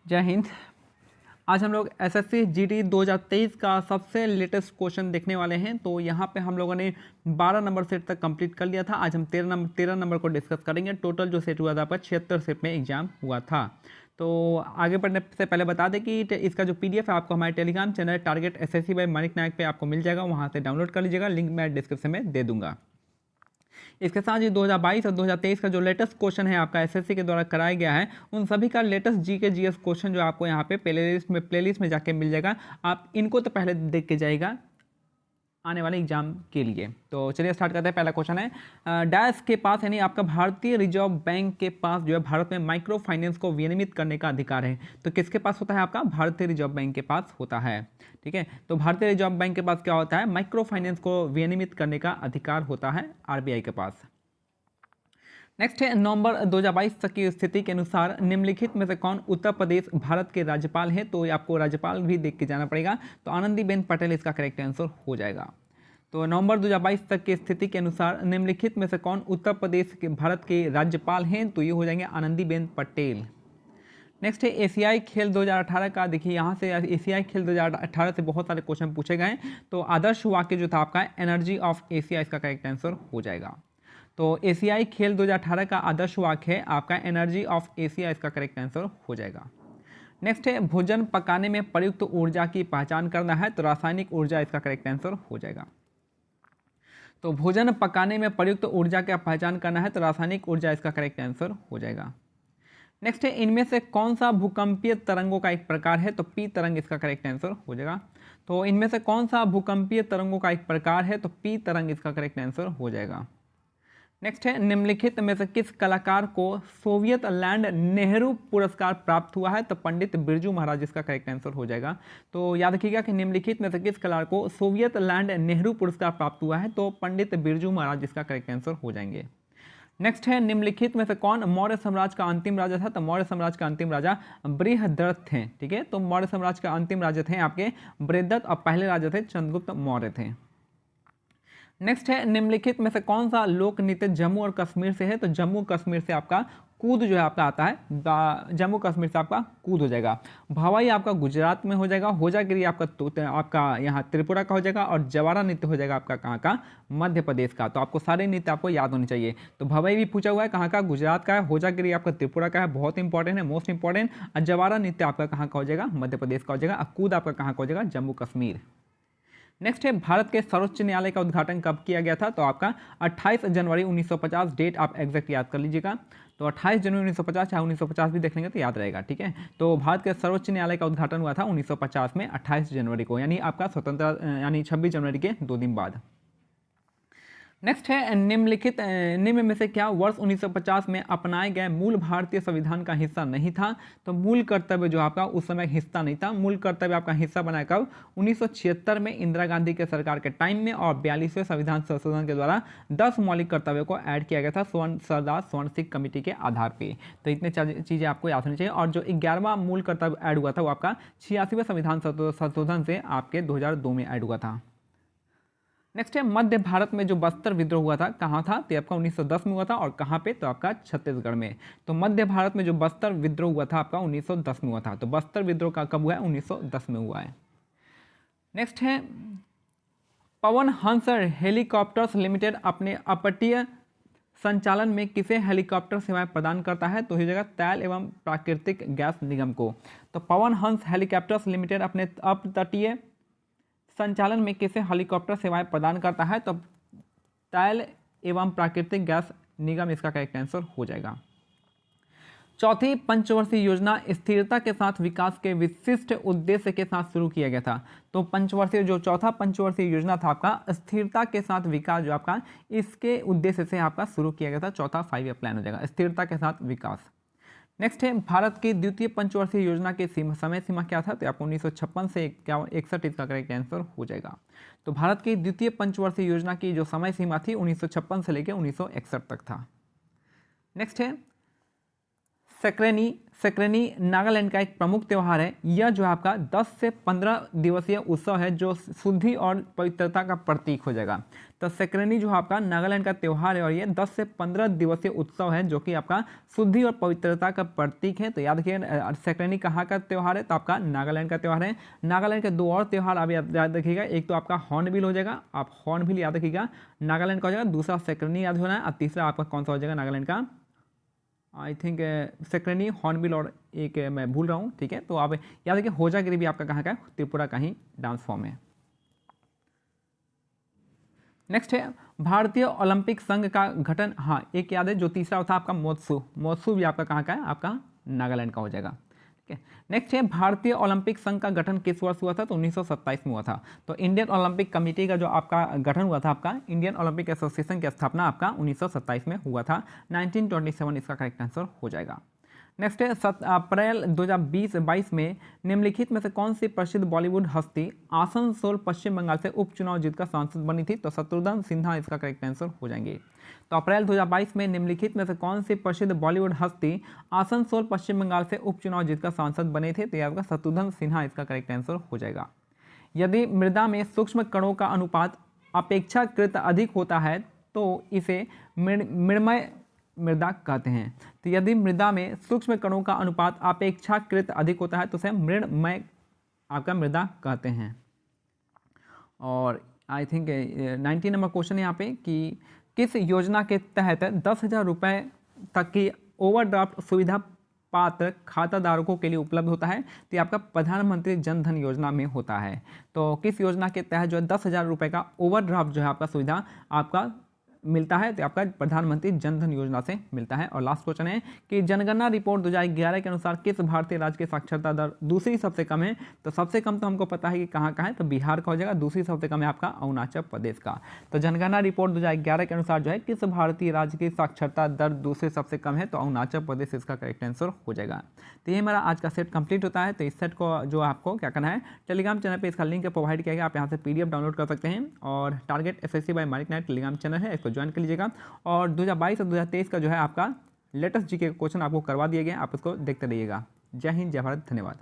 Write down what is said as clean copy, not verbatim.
जय हिंद। आज हम लोग एसएससी जीडी 2023 का सबसे लेटेस्ट क्वेश्चन देखने वाले हैं। तो यहाँ पे हम लोगों ने 12 नंबर सेट तक कंप्लीट कर लिया था। आज हम 13 नंबर को डिस्कस करेंगे। टोटल जो सेट हुआ था आपका 76 सेट में एग्जाम हुआ था। तो आगे बढ़ने से पहले बता दें कि इसका जो पीडीएफ है आपको हमारे Telegram channel target SSC by Manik Nayak पे आपको मिल जाएगा, वहाँ से डाउनलोड कर लीजिएगा। लिंक मैं डिस्क्रिप्शन में दे दूंगा। इसके साथ ही 2022 और 2023 का जो लेटेस्ट क्वेश्चन है आपका एसएससी के द्वारा कराया गया है, उन सभी का लेटेस्ट जीके जीएस क्वेश्चन जो आपको यहाँ पे प्लेलिस्ट में जाके मिल जाएगा। आप इनको तो पहले देख के जाइएगा आने वाले एग्जाम के लिए। तो चलिए स्टार्ट करते हैं। पहला क्वेश्चन है, डैश के पास यानी आपका भारतीय रिजर्व बैंक के पास जो है भारत में माइक्रो फाइनेंस को विनियमित करने का अधिकार है। तो किसके पास होता है? आपका भारतीय रिजर्व बैंक के पास होता है। ठीक है, तो भारतीय रिजर्व बैंक के पास क्या होता है? माइक्रो फाइनेंस को विनियमित करने का अधिकार होता है आरबीआई के पास। नेक्स्ट है, नवंबर 2022 तक की स्थिति के अनुसार निम्नलिखित में से कौन उत्तर प्रदेश भारत के राज्यपाल है? तो आपको राज्यपाल भी देख के जाना पड़ेगा। तो आनंदीबेन पटेल इसका करेक्ट आंसर हो जाएगा। तो नवंबर 2022 तक की स्थिति के अनुसार निम्नलिखित में से कौन उत्तर प्रदेश के भारत के राज्यपाल हैं? तो ये हो जाएंगे आनंदीबेन पटेल। नेक्स्ट है, एशियाई खेल 2018 का। देखिए यहाँ से एशियाई खेल 2018 से बहुत सारे क्वेश्चन पूछे गए हैं। तो आदर्श वाक्य जो था आपका एनर्जी ऑफ एशिया, इसका करेक्ट आंसर हो जाएगा। तो एशियाई खेल 2018 का आदर्श वाक्य है आपका एनर्जी ऑफ एशिया, इसका करेक्ट आंसर हो जाएगा। नेक्स्ट है, भोजन पकाने में प्रयुक्त ऊर्जा की पहचान करना है। तो रासायनिक ऊर्जा इसका करेक्ट आंसर हो जाएगा। तो भोजन पकाने में प्रयुक्त ऊर्जा का पहचान करना है, तो रासायनिक ऊर्जा इसका करेक्ट आंसर हो जाएगा। नेक्स्ट है, इनमें से कौन सा भूकंपीय तरंगों का एक प्रकार है? तो पी तरंग इसका करेक्ट आंसर हो जाएगा। तो इनमें से कौन सा भूकंपीय तरंगों का एक प्रकार है? तो पी तरंग इसका करेक्ट आंसर हो जाएगा। नेक्स्ट है, निम्नलिखित में से किस कलाकार को सोवियत लैंड नेहरू पुरस्कार प्राप्त हुआ है? तो पंडित बिरजू महाराज इसका करेक्ट आंसर हो जाएगा। तो याद रखिएगा कि निम्नलिखित में से किस कलाकार को सोवियत लैंड नेहरू पुरस्कार प्राप्त हुआ है? तो पंडित बिरजू महाराज इसका करेक्ट आंसर हो जाएंगे। नेक्स्ट है, निम्नलिखित में से कौन मौर्य साम्राज्य का अंतिम राजा था? तो मौर्य साम्राज्य का अंतिम राजा बृहद्रथ थे। ठीक है, तो मौर्य साम्राज्य का अंतिम राजा थे आपके बृहद्रथ और पहले राजा थे चंद्रगुप्त मौर्य थे। नेक्स्ट है, निम्नलिखित में से कौन सा लोक नृत्य जम्मू और कश्मीर से है? तो जम्मू कश्मीर से आपका कूद जो है आपका आता है। जम्मू कश्मीर से आपका कूद हो जाएगा। भवाई आपका गुजरात में हो जाएगा। होजागिरी आपका यहाँ त्रिपुरा का हो जाएगा। और जवारा नृत्य हो जाएगा आपका कहाँ का? मध्य प्रदेश का। तो आपको सारे नृत्य आपको याद होने चाहिए। तो भवाई भी पूछा हुआ है कहाँ का? गुजरात का है। होजागिरी आपका त्रिपुरा का है, बहुत इंपॉर्टेंट है, मोस्ट इंपॉर्टेंट। और जवारा नृत्य आपका कहाँ का हो जाएगा? मध्य प्रदेश का हो जाएगा। और कूद आपका कहाँ का हो जाएगा? जम्मू कश्मीर। नेक्स्ट है, भारत के सर्वोच्च न्यायालय का उद्घाटन कब किया गया था? तो आपका 28 जनवरी 1950। डेट आप एग्जैक्ट याद कर लीजिएगा। तो 28 जनवरी 1950, चाहे 1950 भी देख लेंगे तो याद रहेगा। ठीक है, तो भारत के सर्वोच्च न्यायालय का उद्घाटन हुआ था 1950 में 28 जनवरी को, यानी आपका स्वतंत्रता यानी 26 जनवरी के 2 दिन बाद। नेक्स्ट है, निम्न में से क्या वर्ष 1950 में अपनाए गए मूल भारतीय संविधान का हिस्सा नहीं था? तो मूल कर्तव्य जो आपका उस समय हिस्सा नहीं था। मूल कर्तव्य आपका हिस्सा बनाया कब? 1976 में इंदिरा गांधी के सरकार के टाइम में। और 42वें संविधान संशोधन के द्वारा 10 मौलिक कर्तव्यों को ऐड किया गया था सरदार स्वर्ण सिंह कमेटी के आधार पर। तो इतने चीज़ें आपको याद होनी चाहिए। और जो 11वां मूल कर्तव्य ऐड हुआ था वो आपका 86वें संविधान संशोधन से आपके 2002 में ऐड हुआ था। नेक्स्ट है, मध्य भारत में जो बस्तर विद्रोह हुआ था कहाँ था? तो आपका 1910 में हुआ था। और कहाँ पे? तो आपका छत्तीसगढ़ में। तो मध्य भारत में जो बस्तर विद्रोह हुआ था आपका 1910 में हुआ था। तो बस्तर विद्रोह का कब हुआ है? 1910 में हुआ है। नेक्स्ट है, पवन हंस हेलीकॉप्टर्स लिमिटेड अपने अपतटीय संचालन में किसे हेलीकॉप्टर सेवाएं प्रदान करता है? तो हो जाएगा तेल एवं प्राकृतिक गैस निगम को। तो पवन हंस हेलीकॉप्टर्स लिमिटेड अपने अपतटीय संचालन में किसे हेलीकॉप्टर सेवाएं प्रदान करता है? तो तेल एवं प्राकृतिक गैस निगम इसका करेक्ट आंसर हो जाएगा। चौथी पंचवर्षीय योजना स्थिरता के साथ विकास के विशिष्ट उद्देश्य के साथ शुरू किया गया था। तो चौथा पंचवर्षीय योजना था आपका स्थिरता के साथ विकास, जो आपका इसके उद्देश्य से आपका शुरू किया गया था। चौथा 5 ईयर प्लान हो जाएगा, स्थिरता के साथ विकास। नेक्स्ट है, भारत की द्वितीय पंचवर्षीय योजना की समय सीमा क्या था? तो आपको 1956 से 61 इसका करेक्ट आंसर हो जाएगा। तो भारत की द्वितीय पंचवर्षीय योजना की जो समय सीमा थी 1956 से लेकर 1961 तक था। नेक्स्ट है, सक्रेनी सक्रेनी नागालैंड का एक प्रमुख त्यौहार है। यह जो है आपका 10 से 15 दिवसीय उत्सव है जो शुद्धि और पवित्रता का प्रतीक हो जाएगा। तो सक्रेनी जो है आपका नागालैंड का त्यौहार है और ये 10 से 15 दिवसीय उत्सव है जो कि आपका शुद्धि और पवित्रता का प्रतीक है। तो याद रखिए सक्रेनी कहाँ का त्यौहार है, तो आपका नागालैंड का त्यौहार है। नागालैंड के दो और त्यौहार आप याद रखिएगा, एक तो आपका हॉर्नबिल हो जाएगा, आप हॉर्नबिल याद रखिएगा नागालैंड का हो जाएगा, दूसरा सक्रेनी याद होना है, और तीसरा आपका कौन सा हो जाएगा नागालैंड का, आई थिंक सक्रेनी, हॉर्नबिल और एक मैं भूल रहा हूँ, ठीक है। तो आप याद रखिए होजागिरी भी आपका कहाँ का है, त्रिपुरा का ही डांस फॉर्म है। नेक्स्ट है भारतीय ओलंपिक संघ का गठन, हाँ एक याद है जो तीसरा था आपका मोत्सू भी आपका कहाँ का है, आपका नागालैंड का हो जाएगा, ठीक है। नेक्स्ट है भारतीय ओलंपिक संघ का गठन किस वर्ष हुआ था, तो 1927 में हुआ था। तो इंडियन ओलंपिक कमेटी का जो आपका गठन हुआ था, आपका इंडियन ओलंपिक एसोसिएशन की स्थापना आपका 1927 में हुआ था। 1927 इसका करेक्ट आंसर हो जाएगा। नेक्स्ट है अप्रैल 2022 में निम्नलिखित में से कौन सी प्रसिद्ध बॉलीवुड हस्ती आसनसोल पश्चिम बंगाल से उपचुनाव जीतकर सांसद बनी थी, तो शत्रुघ्न सिन्हा इसका करेक्ट आंसर हो जाएंगे। तो अप्रैल 2022 में निम्नलिखित में से कौन सी प्रसिद्ध बॉलीवुड हस्ती आसनसोल पश्चिम बंगाल से उपचुनाव जीतकर सांसद बने थे, तो आपका शत्रुघ्न सिन्हा इसका करेक्ट आंसर हो जाएगा। यदि मृदा में सूक्ष्म कणों का अनुपात अपेक्षाकृत अधिक होता है तो इसे मृण्मय मृदा कहते हैं। तो यदि मृदा में सूक्ष्म कणों का अनुपात अपेक्षाकृत अधिक होता है तो उसे मृण्मय आपका मृदा कहते हैं। और आई थिंक 90 नंबर क्वेश्चन यहाँ पे कि किस योजना के तहत 10,000 रुपये तक की ओवरड्राफ्ट सुविधा पात्र खाताधारकों के लिए उपलब्ध होता है, तो ये आपका प्रधानमंत्री जन धन योजना में होता है। तो किस योजना के तहत जो है 10,000 रुपये का ओवरड्राफ्ट जो है आपका सुविधा आपका मिलता है, तो आपका प्रधानमंत्री जन धन योजना से मिलता है। और लास्ट क्वेश्चन है कि जनगणना रिपोर्ट 2011 के अनुसार किस भारतीय राज्य की साक्षरता दर दूसरी सबसे कम है, तो सबसे कम तो हमको पता है कि कहाँ का है, तो बिहार का हो जाएगा। दूसरी सबसे कम है आपका अरुणाचल प्रदेश का। तो जनगणना रिपोर्ट 2011 के अनुसार जो है किस भारतीय राज्य की साक्षरता दर दूसरे सबसे कम है, तो अरुणाचल प्रदेश इसका करेक्ट आंसर हो जाएगा। तो ये हमारा आज का सेट कंप्लीट होता है। तो इस सेट को जो आपको क्या करना है, टेलीग्राम चैनल पर इसका लिंक प्रोवाइड किया गया, आप यहाँ से PDF डाउनलोड कर सकते हैं। और टारगेट SSC बाय मारिक नाइट टेलीग्राम चैनल है, इसको ज्वाइन कर लीजिएगा। और 2022 और 2023 का जो है आपका लेटेस्ट जीके क्वेश्चन आपको करवा दिया गया, आप इसको देखते रहिएगा। जय हिंद, जय भारत, धन्यवाद।